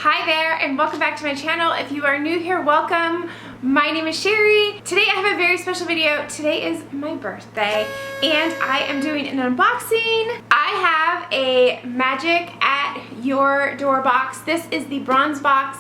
Hi there and welcome back to my channel. If you are new here, welcome. My name is Sherry. Today I have a very special video. Today is my birthday and I am doing an unboxing. I have a Magic at Your Door box. This is the bronze box.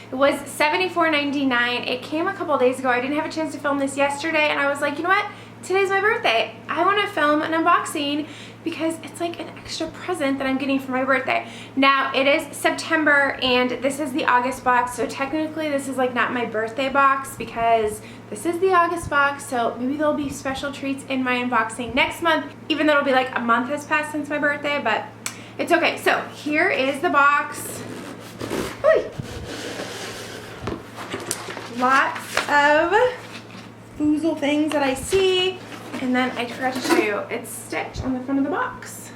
It was $74.99. It came a couple days ago. I didn't have a chance to film this yesterday and I was like, you know what? Today's my birthday. I want to film an unboxing because it's like an extra present that I'm getting for my birthday. Now it is September and this is the August box, so technically this is like not my birthday box because this is the August box, so maybe there'll be special treats in my unboxing next month, even though it'll be like a month has passed since my birthday, but it's okay. So here is the box. Oy. Lots of foozle things that I see. And then I forgot to show you, it's stitched on the front of the box.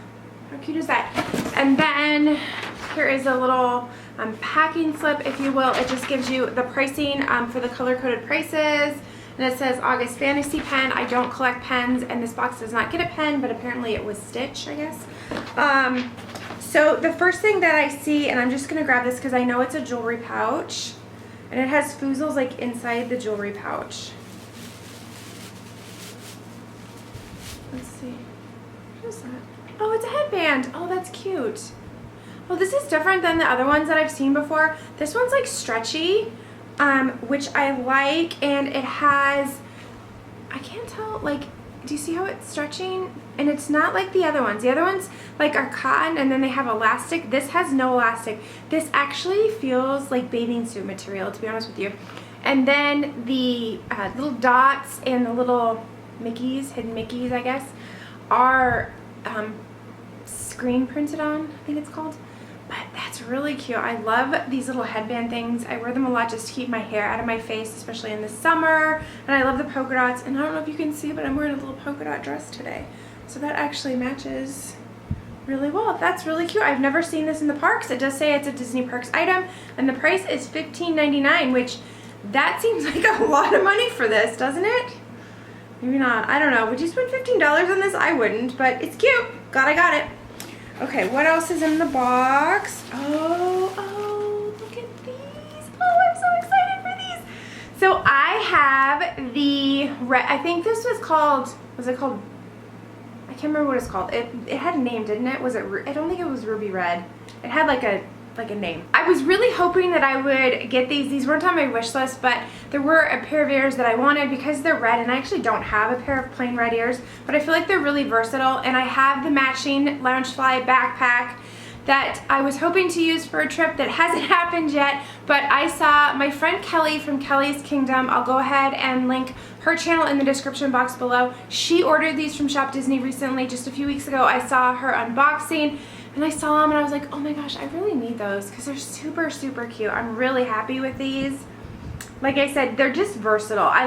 How cute is that? And then here is a little packing slip, if you will. It just gives you the pricing for the color-coded prices. And it says August Fantasy Pen. I don't collect pens, and this box does not get a pen, but apparently it was stitched, I guess. So the first thing that I see, and I'm just going to grab this because I know it's a jewelry pouch. And it has foozles like inside the jewelry pouch. Let's see. What is that? Oh, it's a headband. Oh, that's cute. Well, this is different than the other ones that I've seen before. This one's like stretchy, which I like, and it has, I can't tell, like, do you see how it's stretching? And it's not like the other ones. The other ones like are cotton and then they have elastic. This has no elastic. This actually feels like bathing suit material, to be honest with you. And then the little dots and the little Mickeys, hidden Mickeys, I guess, are screen printed on, I think it's called. But that's really cute. I love these little headband things. I wear them a lot just to keep my hair out of my face, especially in the summer. And I love the polka dots. And I don't know if you can see, but I'm wearing a little polka dot dress today. So that actually matches really well. That's really cute. I've never seen this in the parks. It does say it's a Disney Parks item. And the price is $15.99, which that seems like a lot of money for this, doesn't it? Maybe not. I don't know. Would you spend $15 on this? I wouldn't, but it's cute. Glad I got it. Okay, what else is in the box? Oh, look at these. Oh, I'm so excited for these. So I have the red, I think this was it called, I can't remember what it's called. It had a name, didn't it? I don't think it was ruby red. It had like a name. I was really hoping that I would get these. These weren't on my wish list, but there were a pair of ears that I wanted because they're red, and I actually don't have a pair of plain red ears, but I feel like they're really versatile, and I have the matching Loungefly backpack that I was hoping to use for a trip that hasn't happened yet, but I saw my friend Kelly from Kelly's Kingdom. I'll go ahead and link her channel in the description box below. She ordered these from Shop Disney recently, just a few weeks ago. I saw her unboxing and I saw them and I was like, oh my gosh, I really need those because they're super, super cute. I'm really happy with these. Like I said, they're just versatile. I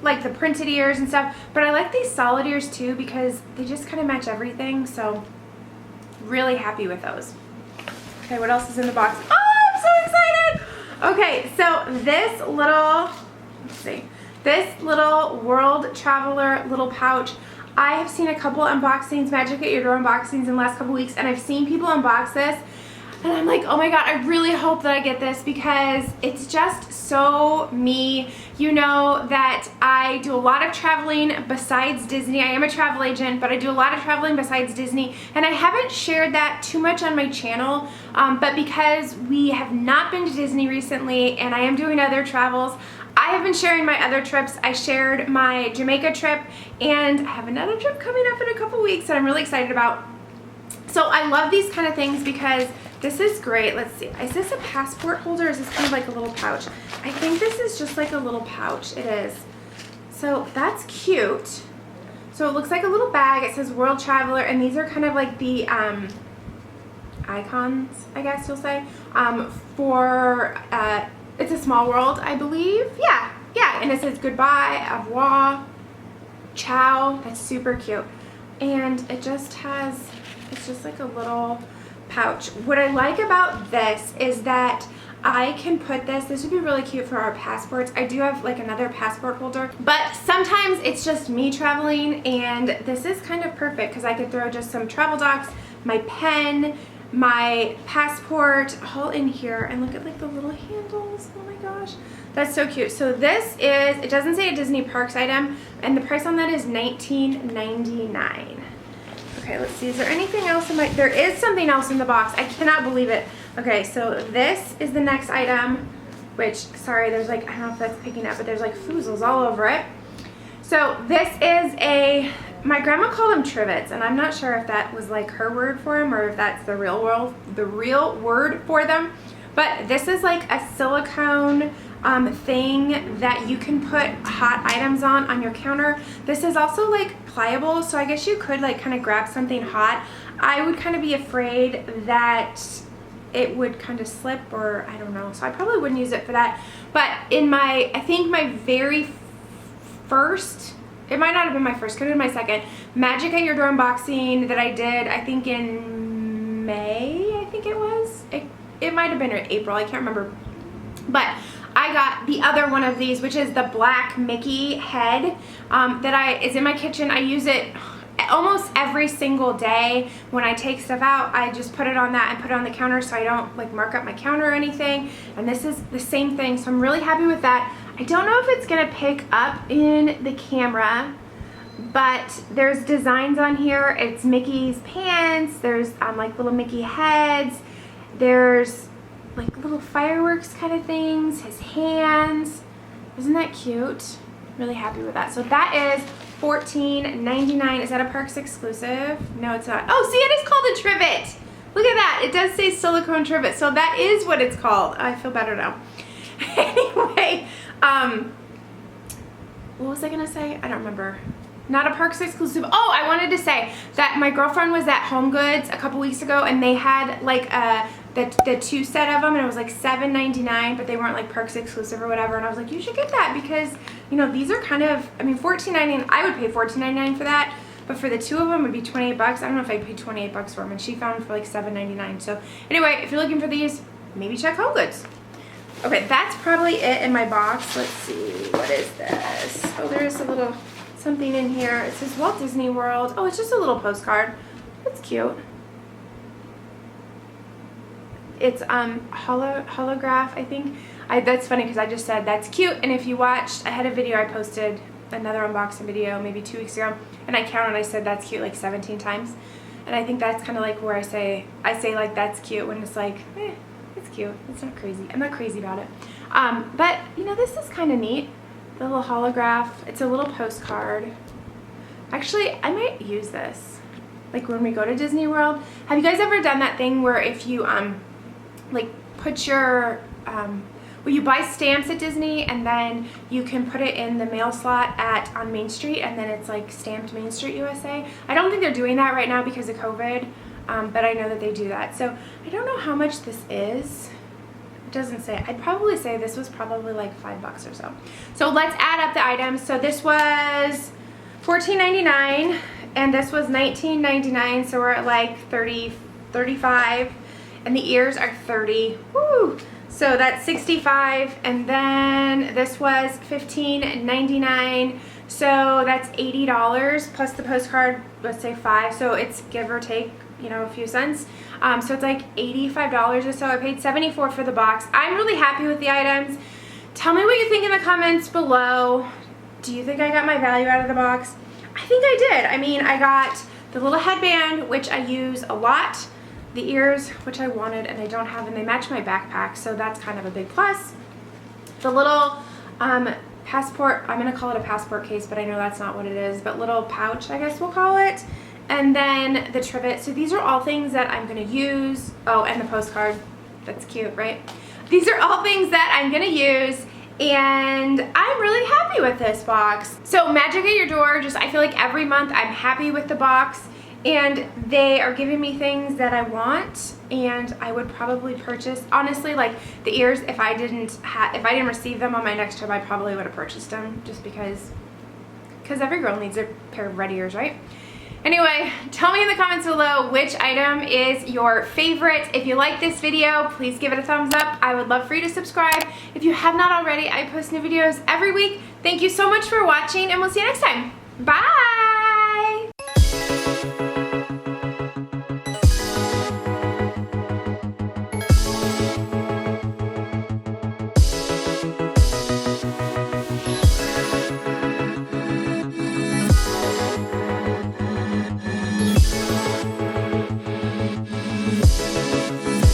like the printed ears and stuff, but I like these solid ears too because they just kind of match everything, so really happy with those. Okay, what else is in the box? Oh, I'm so excited! Okay, so this little, let's see, this little World Traveler little pouch, I have seen a couple unboxings, Magic at Your Door unboxings in the last couple weeks, and I've seen people unbox this, and I'm like, oh my god, I really hope that I get this because it's just so me. You know that I do a lot of traveling besides Disney. I am a travel agent, but I do a lot of traveling besides Disney, and I haven't shared that too much on my channel, but because we have not been to Disney recently and I am doing other travels, I have been sharing my other trips. I shared my Jamaica trip, and I have another trip coming up in a couple weeks that I'm really excited about. So I love these kind of things because this is great. Let's see. Is this a passport holder or is this kind of like a little pouch? I think this is just like a little pouch. It is. So that's cute. So it looks like a little bag. It says World Traveler, and these are kind of like the icons, I guess you'll say, for It's a Small World, I believe. Yeah, and it says goodbye, au revoir, ciao. That's super cute. And it just has, it's just like a little pouch. What I like about this is that I can put this would be really cute for our passports. I do have like another passport holder, but sometimes it's just me traveling, and this is kind of perfect because I could throw just some travel docs, my pen, my passport all in here. And look at like the little handles. Oh my gosh. That's so cute. So this is, it doesn't say a Disney Parks item, and the price on that is $19.99. Okay, let's see. Is there anything else in my, there is something else in the box. I cannot believe it. Okay, so this is the next item, which, sorry, there's like, I don't know if that's picking up, but there's like foozles all over it. So this is a, my grandma called them trivets, and I'm not sure if that was like her word for them or if that's the real word for them. But this is like a silicone thing that you can put hot items on your counter. This is also like pliable, so I guess you could like kind of grab something hot. I would kind of be afraid that it would kind of slip, or I don't know, so I probably wouldn't use it for that. But in my, I think my very first, it might not have been my first, could have been my second Magic at Your Door unboxing that I did, I think in May, I think it was. It might have been in April, I can't remember. But I got the other one of these, which is the black Mickey head that is in my kitchen. I use it almost every single day. When I take stuff out, I just put it on that and put it on the counter so I don't like mark up my counter or anything. And this is the same thing, so I'm really happy with that. I don't know if it's gonna pick up in the camera, but there's designs on here. It's Mickey's pants, there's like little Mickey heads, there's like little fireworks kind of things, his hands. Isn't that cute? Really happy with that. So that is $14.99. Is that a Parks exclusive? No, it's not. Oh, see, it is called a trivet. Look at that. It does say silicone trivet. So that is what it's called. I feel better now. Anyway, what was I gonna say? I don't remember. Not a Parks exclusive. Oh, I wanted to say that my girlfriend was at Home Goods a couple weeks ago, and they had like the two set of them, and it was like $7.99, but they weren't like Parks exclusive or whatever. And I was like, you should get that because, you know, these are kind of, I mean, $14.99. I would pay $14.99 for that, but for the two of them, it would be $28. I don't know if I paid $28 for them, and she found them for like $7.99. So anyway, if you're looking for these, maybe check Home Goods. Okay, that's probably it in my box. Let's see, what is this? Oh, there's a little something in here. It says Walt Disney World. Oh, it's just a little postcard. That's cute. It's holograph, I think. That's funny because I just said that's cute, and if you watched, I had a video I posted, another unboxing video maybe 2 weeks ago, and I counted, I said that's cute like 17 times. And I think that's kind of like where I say like that's cute when it's like, it's cute. It's not crazy. I'm not crazy about it. But you know, this is kind of neat. The little holograph. It's a little postcard. Actually, I might use this like when we go to Disney World. Have you guys ever done that thing where if you like put your well, you buy stamps at Disney and then you can put it in the mail slot on Main Street, and then it's like stamped Main Street USA. I don't think they're doing that right now because of COVID, but I know that they do that. So I don't know how much this is. It doesn't say. I'd probably say this was probably like $5 or so. So let's add up the items. So this was $14.99 and this was $19.99, so we're at like $35, and the ears are $30. Woo! So that's $65, and then this was $15.99, so that's $80 plus the postcard, let's say $5, so it's give or take, you know, a few cents. So it's like $85 or so. I paid $74 for the box. I'm really happy with the items. Tell me what you think in the comments below. Do you think I got my value out of the box? I think I did. I mean, I got the little headband, which I use a lot, the ears, which I wanted and I don't have, and they match my backpack, so that's kind of a big plus. The little passport, I'm gonna call it a passport case, but I know that's not what it is, but little pouch, I guess we'll call it. And then the trivet. So these are all things that I'm gonna use. Oh, and the postcard. That's cute, right? These are all things that I'm gonna use, and I'm really happy with this box. So Magic at Your Door, just I feel like every month I'm happy with the box, and they are giving me things that I want, and I would probably purchase, honestly, like the ears, if I didn't receive them on my next trip, I probably would have purchased them, just because every girl needs a pair of red ears, right? Anyway, tell me in the comments below which item is your favorite. If you like this video, please give it a thumbs up. I would love for you to subscribe. If you have not already, I post new videos every week. Thank you so much for watching, and we'll see you next time. Bye!